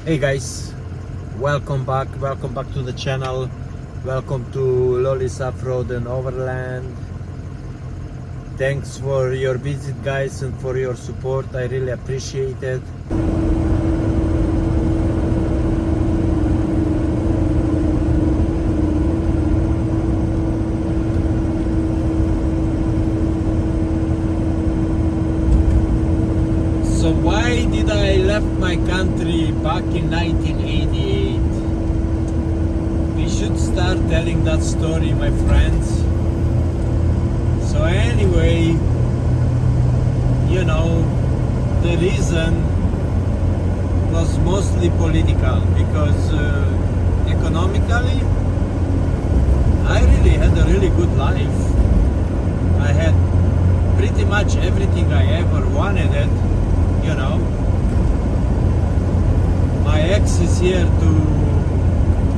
Hey guys, welcome back to the channel. Welcome to LoLe's Off-Road and Overland. Thanks for your visit, guys, and for your support. I really appreciate it. So why did I left my country back in 1988? We should start telling that story, my friends. So anyway, you know, the reason was mostly political because economically I really had a really good life. I had pretty much everything I ever wanted it. You know, my ex is here to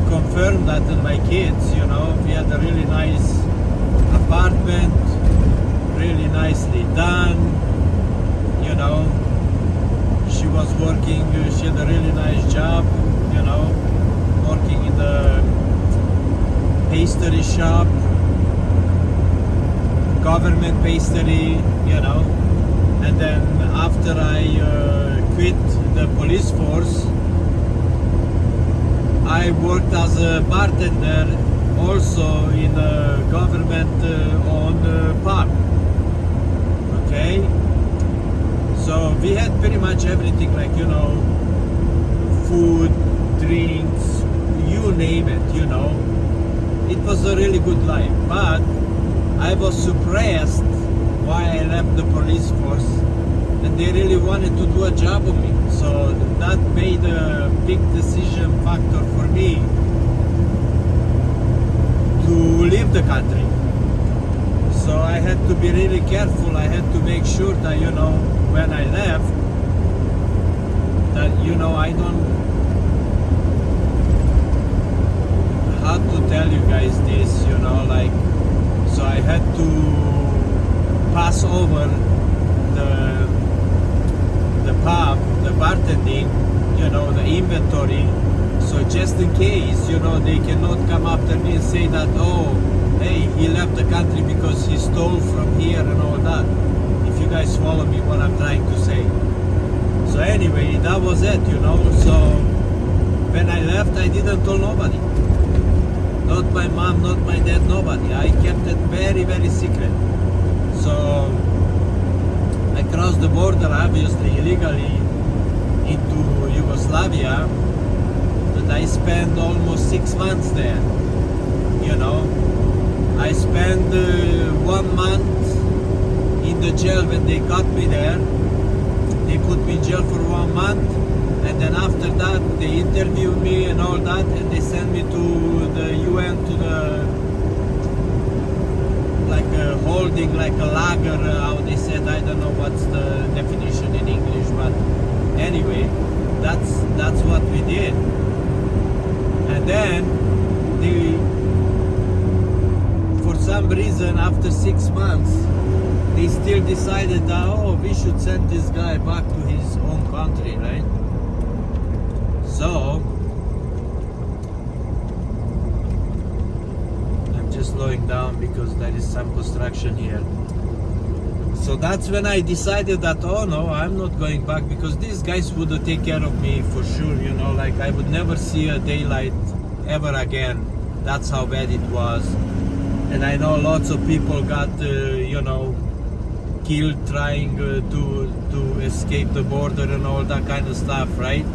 confirm that, and my kids, you know, we had a really nice apartment, really nicely done, you know. She was working, she had a really nice job, you know, working in the pastry shop, government pastry, you know. And then after I quit the police force, I worked as a bartender also in a government-owned pub. Okay? So we had pretty much everything, like, you know, food, drinks, you name it, you know. It was a really good life, but I was suppressed why I left the police force, and they really wanted to do a job on me. So that made a big decision factor for me to leave the country. So I had to be really careful. I had to make sure that, you know, when I left, that, you know, I don't, how to tell you guys this, you know, like, so I had to pass over the pub, the bartending, you know, the inventory. So just in case, you know, they cannot come after me and say that, oh, hey, he left the country because he stole from here and all that. If you guys follow me what I'm trying to say. So anyway, that was it, you know. So when I left, I didn't tell nobody. Not my mom, not my dad, nobody. I kept it very, very secret. So I crossed the border, obviously illegally, into Yugoslavia, and I spent almost 6 months there. You know, I spent 1 month in the jail when they got me there. They put me in jail for 1 month, and then after that they interviewed me and all that, and they sent me to the UN, to the like a holding, like a lager, how they said, I don't know what's the definition in English, but anyway, that's what we did. And then they, for some reason, after 6 months, they still decided that, oh, we should send this guy back to his own country, right? So slowing down because there is some construction here. So that's when I decided that, oh no, I'm not going back, because these guys would take care of me for sure, you know, like I would never see a daylight ever again. That's how bad it was. And I know lots of people got you know, killed trying to escape the border and all that kind of stuff, right?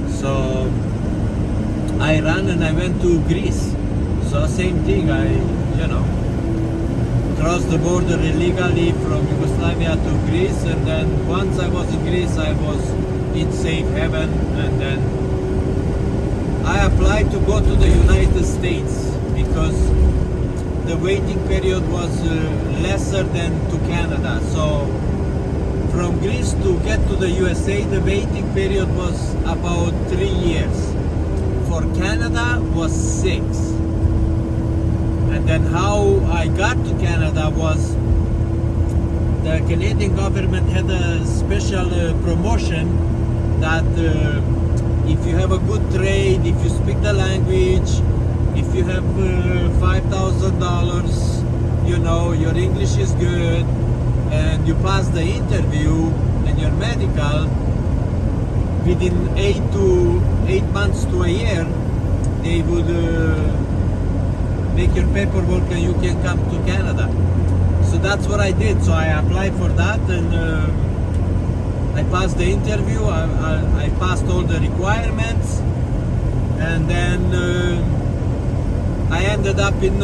So I ran and I went to Greece. So same thing, I, you know, crossed the border illegally from Yugoslavia to Greece, and then once I was in Greece, I was in safe haven, and then I applied to go to the United States because the waiting period was lesser than to Canada. So from Greece to get to the USA, the waiting period was about 3 years. For Canada was 6. And then how I got to Canada was the Canadian government had a special promotion that if you have a good trade, if you speak the language, if you have $5,000, you know, your English is good, and you pass the interview and your medical, within 8 months to a year, they would make your paperwork and you can come to Canada. So that's what I did. So I applied for that, and I passed the interview. I passed all the requirements, and then I ended up in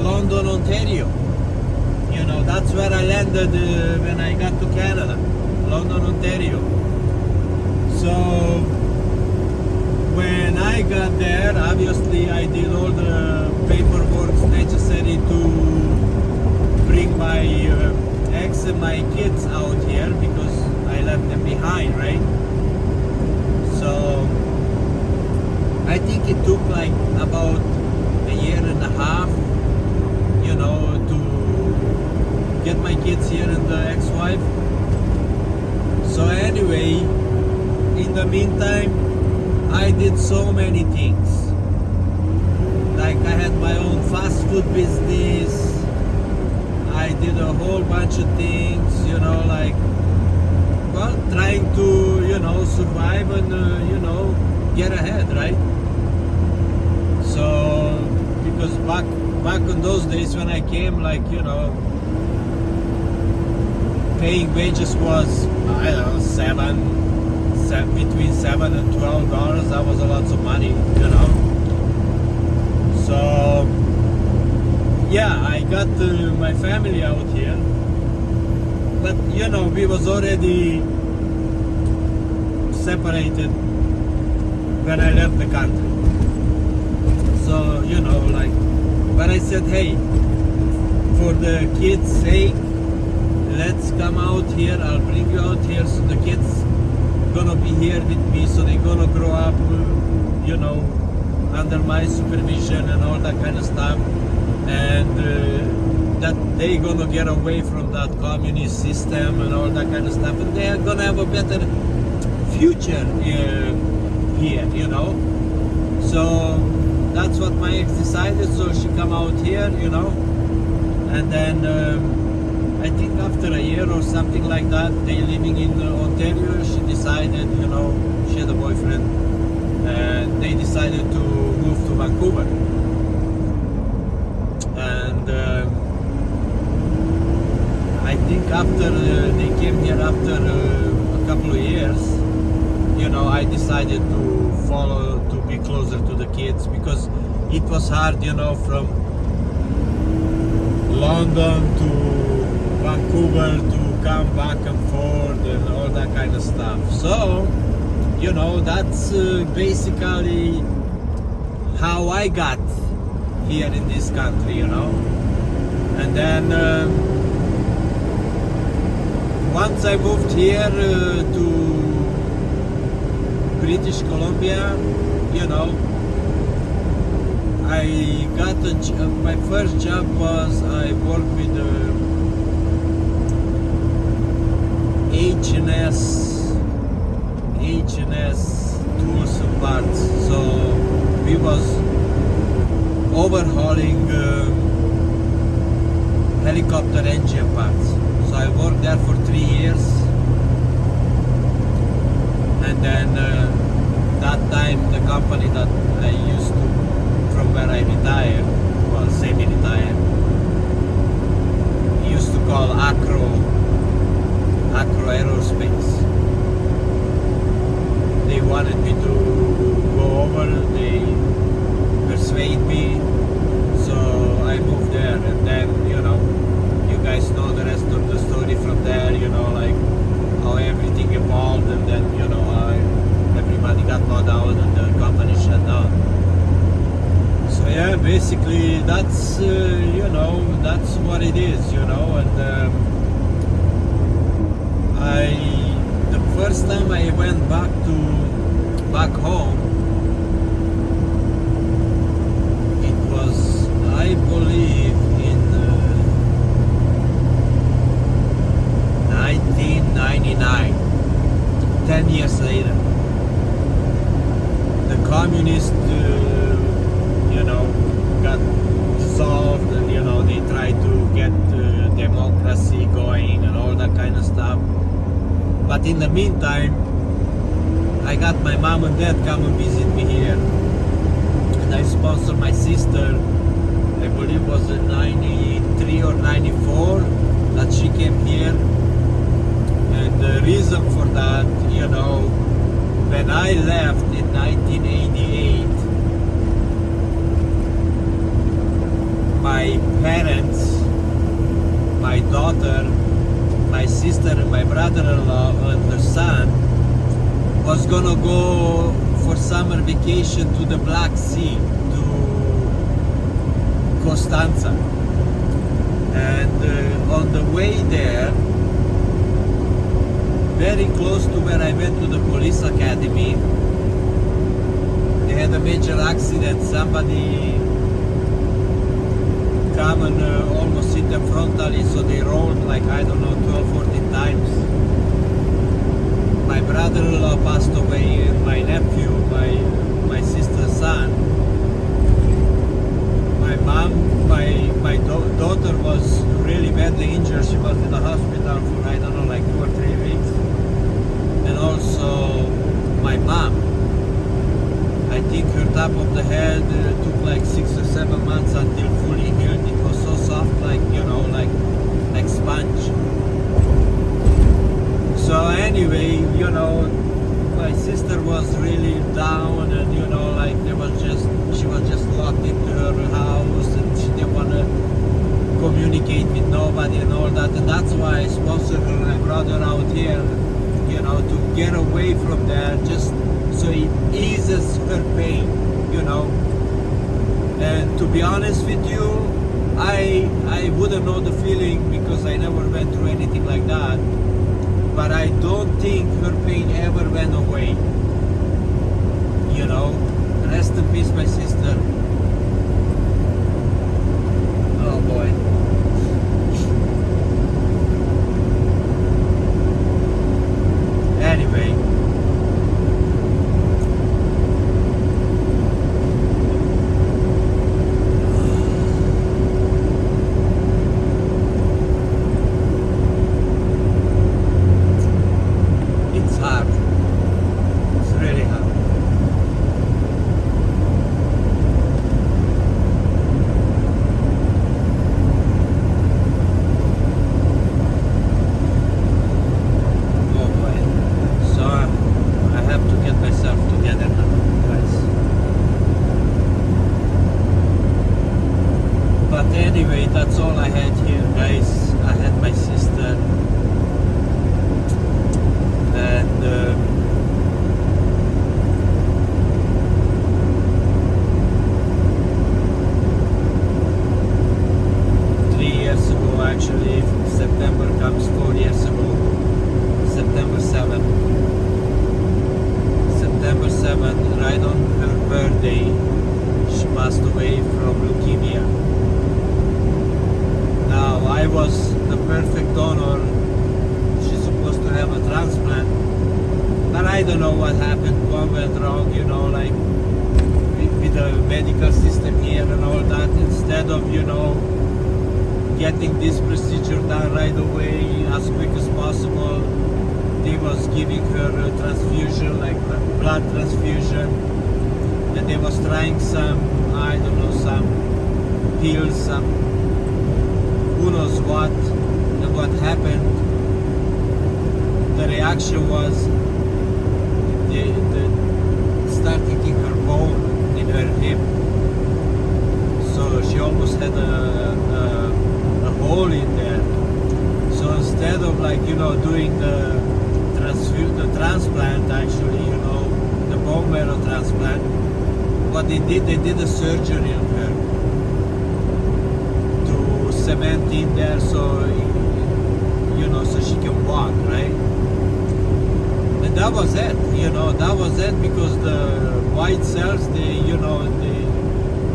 London, Ontario. You know, that's where I landed when I got to Canada, London, Ontario. So when I got there, obviously I did all the paperwork necessary to bring my ex and my kids out here, because I left them behind, right? So I think it took like about a year and a half, you know, to get my kids here and the ex-wife. So anyway, in the meantime, I did so many things. Like I had my own fast food business. I did a whole bunch of things, you know, like, well, trying to, you know, survive and, you know, get ahead, right? So, because back in those days when I came, like, you know, paying wages was, I don't know, between $7 and $12. That was a lot of money, you know. So yeah, I got my family out here, but you know, we was already separated when I left the country. So you know, like, but I said, hey, for the kids' sake, let's come out here. I'll bring you out here, so the kids gonna be here with me, so they're gonna grow up, you know, under my supervision and all that kind of stuff, and that they're gonna get away from that communist system and all that kind of stuff, and they're gonna have a better future here, you know. So that's what my ex decided. So she come out here, you know, and then I think after a year or something like that, they living in Ontario, she decided, you know, she had a boyfriend, and they decided to move to Vancouver. And I think after they came here after a couple of years, you know, I decided to be closer to the kids, because it was hard, you know, from London to Vancouver to come back and forth and all that kind of stuff. So, you know, that's basically how I got here in this country, you know. And then once I moved here to British Columbia, you know, I got my first job was I worked with H&S tools and parts. So we was overhauling helicopter engine parts. So I worked there for 3 years, and then that time the company that I used to, from where I retired, well, semi-retired, used to call Acro Aerospace. They wanted me to go over, they persuade me, so I moved there. And then, you know, you guys know the rest of the story from there, you know, like how everything evolved, and then, you know, everybody got bought out and the company shut down. So yeah, basically that's, you know, that's what it is, you know. And the first time I went back home, it was, I believe, in 1999, 10 years later. communist, got dissolved, and they tried to get democracy going and all that kind of stuff. But in the meantime, I got my mom and dad come and visit me here, and I sponsored my sister. I believe it was in 93 or 94 that she came here. And the reason for that, when I left in 1988, my parents, my daughter, my sister and my brother-in-law and their son was gonna go for summer vacation to the Black Sea, to Constanza. And on the way there, very close to where I went to the police academy, they had a major accident. Somebody come and almost hit them frontally, so they rolled like, I don't know, 12, 14 times. My brother-in-law passed away, my nephew, my sister's son. My mom, my daughter was really badly injured. She was in the hospital for, I don't know, like 2 or 3 weeks. And also my mom, I think her top of the head took like 6 or 7 months until fully healed. It was so soft, like sponge. So anyway, my sister was really down, and she was just locked into her house, and she didn't want to communicate with nobody and all that. And that's why I sponsored her and I brought her out here, to get away from there, just so it eases her pain, And to be honest with you, I wouldn't know the feeling because I never went through anything like that. But I don't think her pain ever went away. Rest in peace, my sister. Oh boy. Anyway. It's hard. It's really hard. Anyway, that's all I had here, guys. I had my sister, and 3 years ago, actually, September comes 4 years ago, September 7th, right on her birthday, she passed away from leukemia. Now, I was the perfect donor. She's supposed to have a transplant, but I don't know what happened, what went wrong, with the medical system here and all that. Instead of, getting this procedure done right away, as quick as possible, they was giving her a transfusion, like blood transfusion, and they was trying some, I don't know, some pills, some who knows what. And what happened, the reaction was they started hitting her bone in her hip, so she almost had a hole in there. So instead of doing the transplant, actually, the bone marrow transplant, what they did a surgery on her, cement in there, so so she can walk, right? And that was it, because the white cells,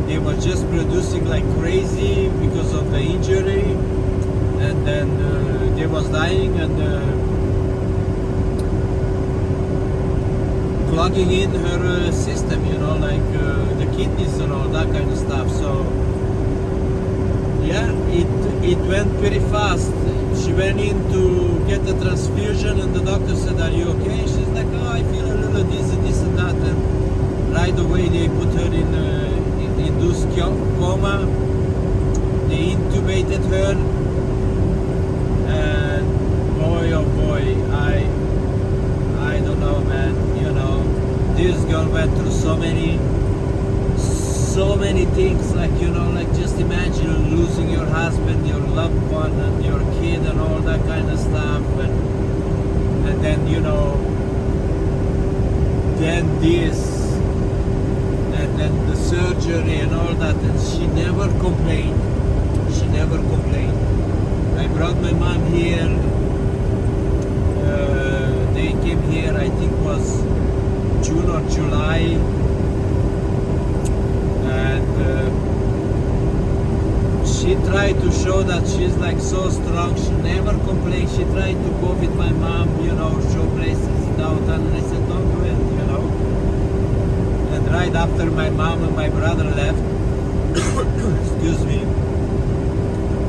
they were just producing like crazy because of the injury, and then they was dying, and plugging in her system, you know, like the kidneys and all that kind of stuff. So yeah, it went pretty fast. She went in to get the transfusion, and the doctor said, "Are you okay?" She's like, "Oh, I feel a little dizzy, this and that." And right away they put her in induced coma. They intubated her, and boy, oh boy, I don't know, man. You know, this girl went through so many things, like, you know, like just imagine losing your husband, your loved one, and your kid, and all that kind of stuff, and then, you know, then this, and then the surgery and all that, and she never complained. She never complained. I brought my mom here. They came here, I think was June or July, and she tried to show that she's like so strong. She never complained. She tried to go with my mom, you know, show places out, and I said, don't do it, you know. And right after my mom and my brother left, excuse me,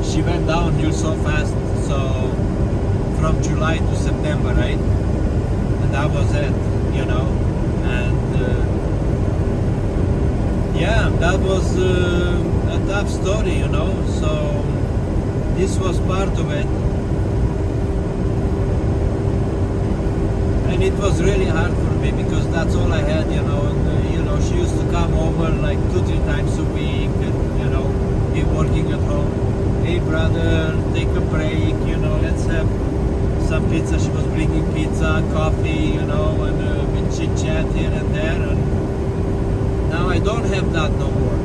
she went downhill so fast. So from July to September, right? And that was it, you know. And yeah, that was a tough story, you know. So this was part of it, and it was really hard for me because that's all I had, you know. And you know, she used to come over like 2-3 times a week, and you know, be working at home. Hey brother, take a break, you know, let's have some pizza. She was bringing pizza, coffee, you know, and we chit chat here and there. And now I don't have that no more.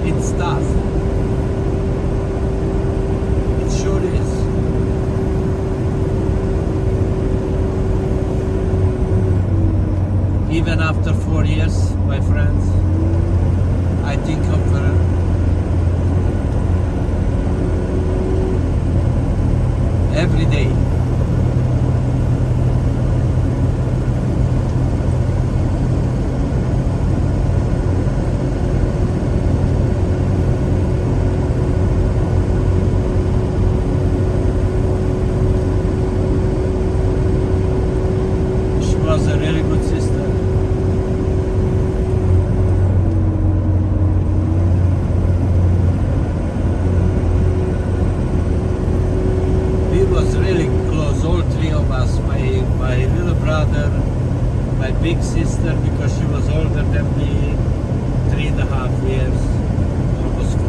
It's tough. It sure is. Even after 4 years, my friends, I think of her. Every day. She was a really good sister. My big sister, because she was older than me, 3.5 years, almost 4.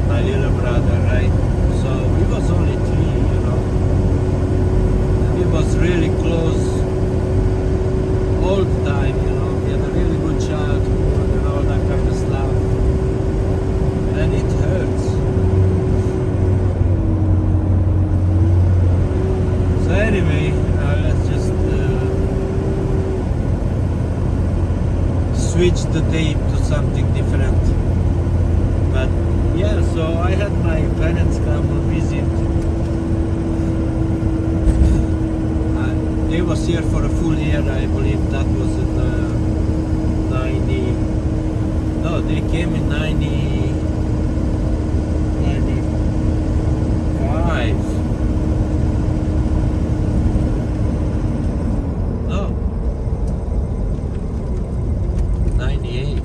My little brother, right? So we was only 3, you know. And we was really close all the time, you know. We had a really good childhood and all that kind of stuff. And it hurts. So anyway, let's just switch the tape to something different. But yeah, so I had my parents come visit. They was here for a full year, I believe. That was in 90. No, they came in 95. No. 98.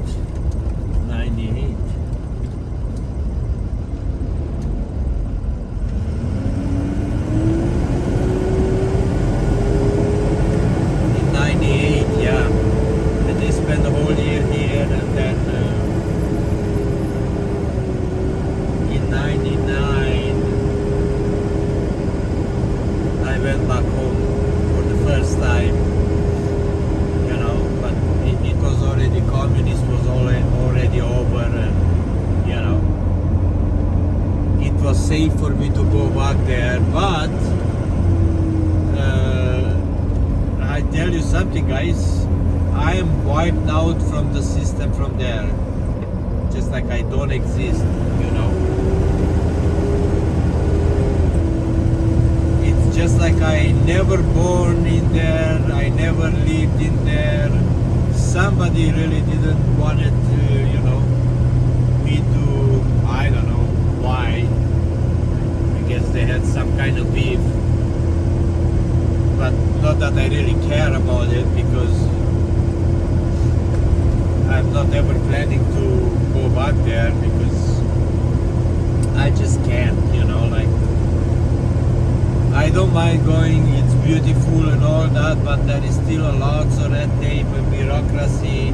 98. In 98, yeah. And they spent the whole year here, and then in 99 I went back home for the first time, you know, but it was already, communism was already over, and you know, it was safe for me to go back there. But I tell you something, guys, I am wiped out from the system from there, just like I don't exist, you know. never born in there, I never lived in there. Somebody really didn't want it to, me to, I don't know why. I guess they had some kind of beef. But not that I really care about it, because I'm not ever planning to go back there, because I just can't, like, I don't mind going, it's beautiful and all that, but there is still a lot of red tape and bureaucracy,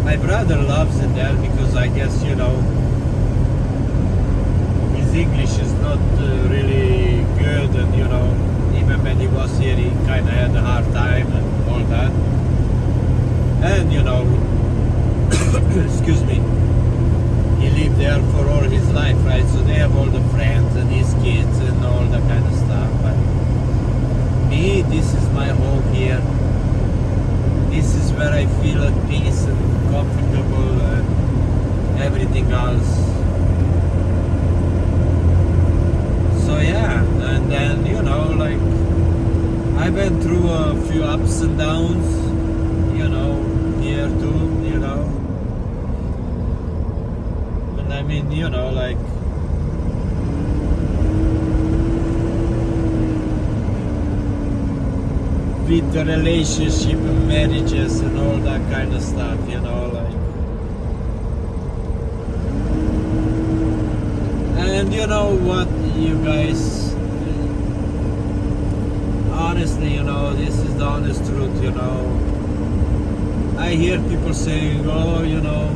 My brother loves it there because I guess, his English is not really good, and, even when he was here, he kind of had a hard time and all that. And, excuse me, he lived there for all his life, right? So they have all the friends and his kids and all that kind of stuff. But me, this is my home here. This is where I feel at peace and comfortable and everything else. So yeah, and then, like, I went through a few ups and downs, here too, And I mean, like, with the relationship and marriages and all that kind of stuff, like. And you know what, you guys, honestly, this is the honest truth, I hear people saying, oh,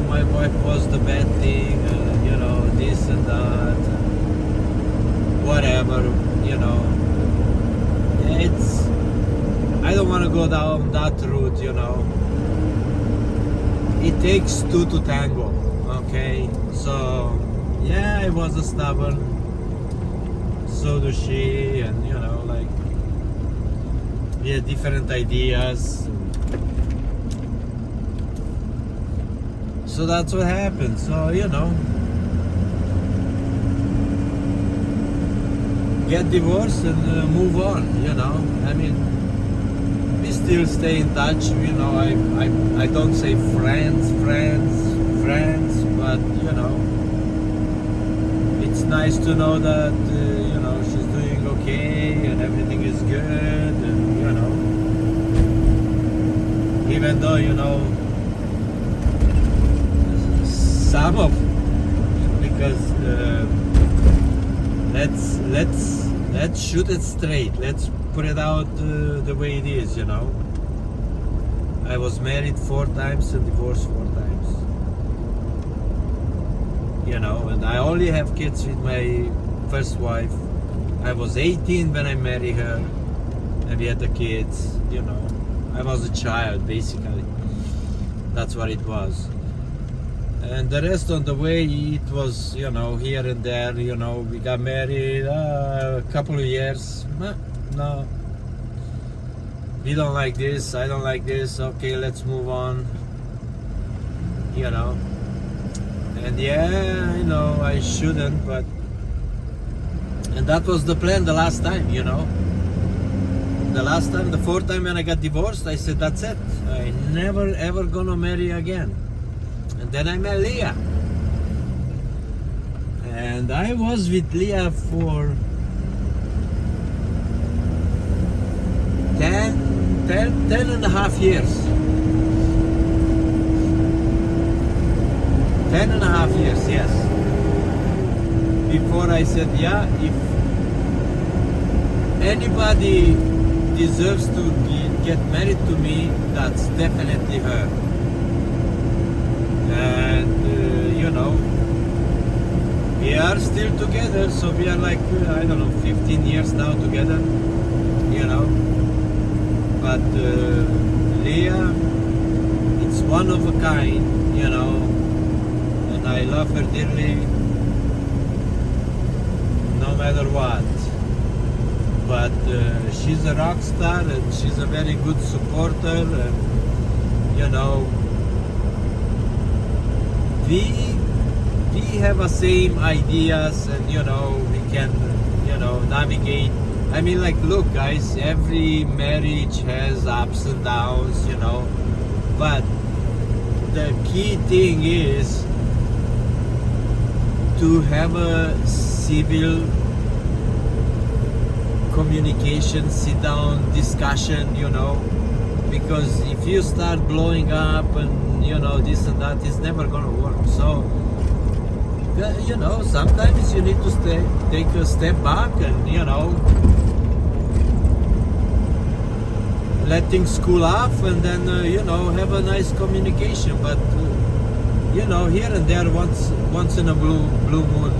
my wife was the bad thing, this and that, whatever, it's, I don't want to go down that route, It takes two to tango, okay? So, yeah, I was a stubborn, so does she, and, like, we had different ideas. So that's what happened. So, get divorced and move on, I mean, we still stay in touch, I don't say friends, but, it's nice to know that, she's doing okay and everything is good, and, even though, some of, because let's shoot it straight. Let's put it out the way it is, I was married 4 times and divorced 4 times. And I only have kids with my first wife. I was 18 when I married her, and we had the kids, I was a child, basically. That's what it was. And the rest on the way, it was, here and there, we got married a couple of years. No, we don't like this, I don't like this, okay, let's move on, And yeah, I know I shouldn't, but, and that was the plan the last time, The last time, the 4th time when I got divorced, I said, that's it. I never ever gonna marry again. And then I met Leah. And I was with Leah for 10 and a half years. 10 and a half years, yes. Before I said, yeah, if anybody deserves to get married to me, that's definitely her. And we are still together, so we are like, I don't know, 15 years now together, But Leah, it's one of a kind, and I love her dearly, no matter what. But she's a rock star, and she's a very good supporter, and we have the same ideas, and we can you know, navigate. I mean, like, look, guys, every marriage has ups and downs, you know, but the key thing is to have a civil communication, sit down discussion, you know, because if you start blowing up and, you know, this and that, it's never gonna work. So, you know, sometimes you need to take a step back and, you know, let things cool off, and then you know, have a nice communication. But you know, here and there, once in a blue moon.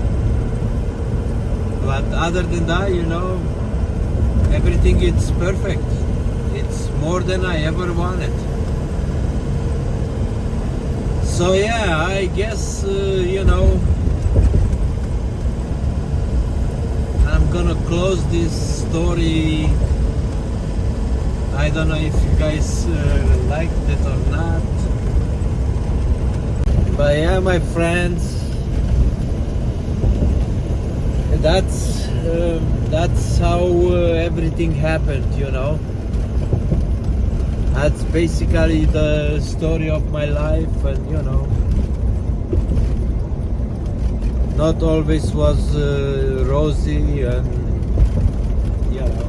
But other than that, you know, everything is perfect. It's more than I ever wanted. So yeah, I guess you know, I'm gonna close this story. I don't know if you guys liked it or not, but yeah, my friends, that's how everything happened, you know. That's basically the story of my life, and you know, not always was rosy, and you know.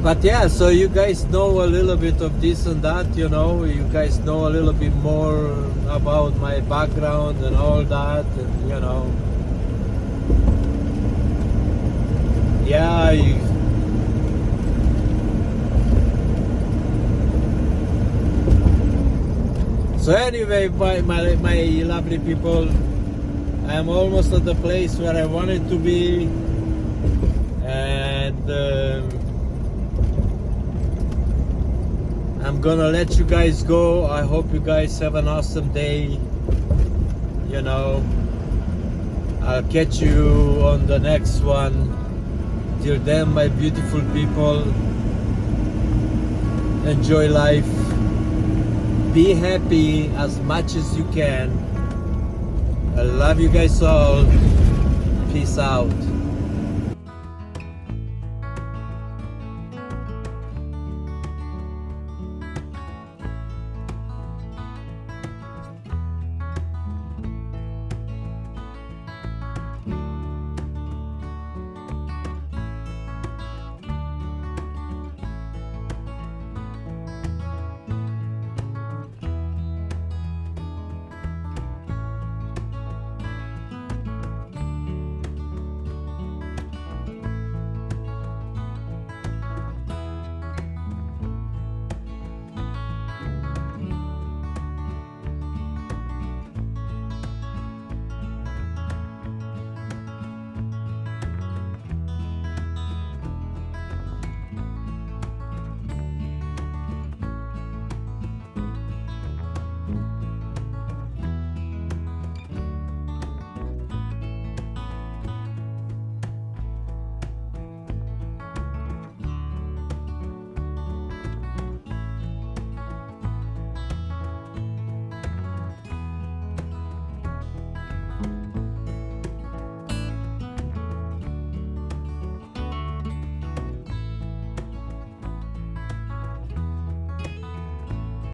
But yeah, so you guys know a little bit of this and that, you know. You guys know a little bit more about my background and all that, and you know. Yeah, so anyway, my lovely people, I'm almost at the place where I wanted to be, and I'm gonna let you guys go. I hope you guys have an awesome day. You know, I'll catch you on the next one. Till then, my beautiful people, enjoy life. Be happy as much as you can. I love you guys all. Peace out.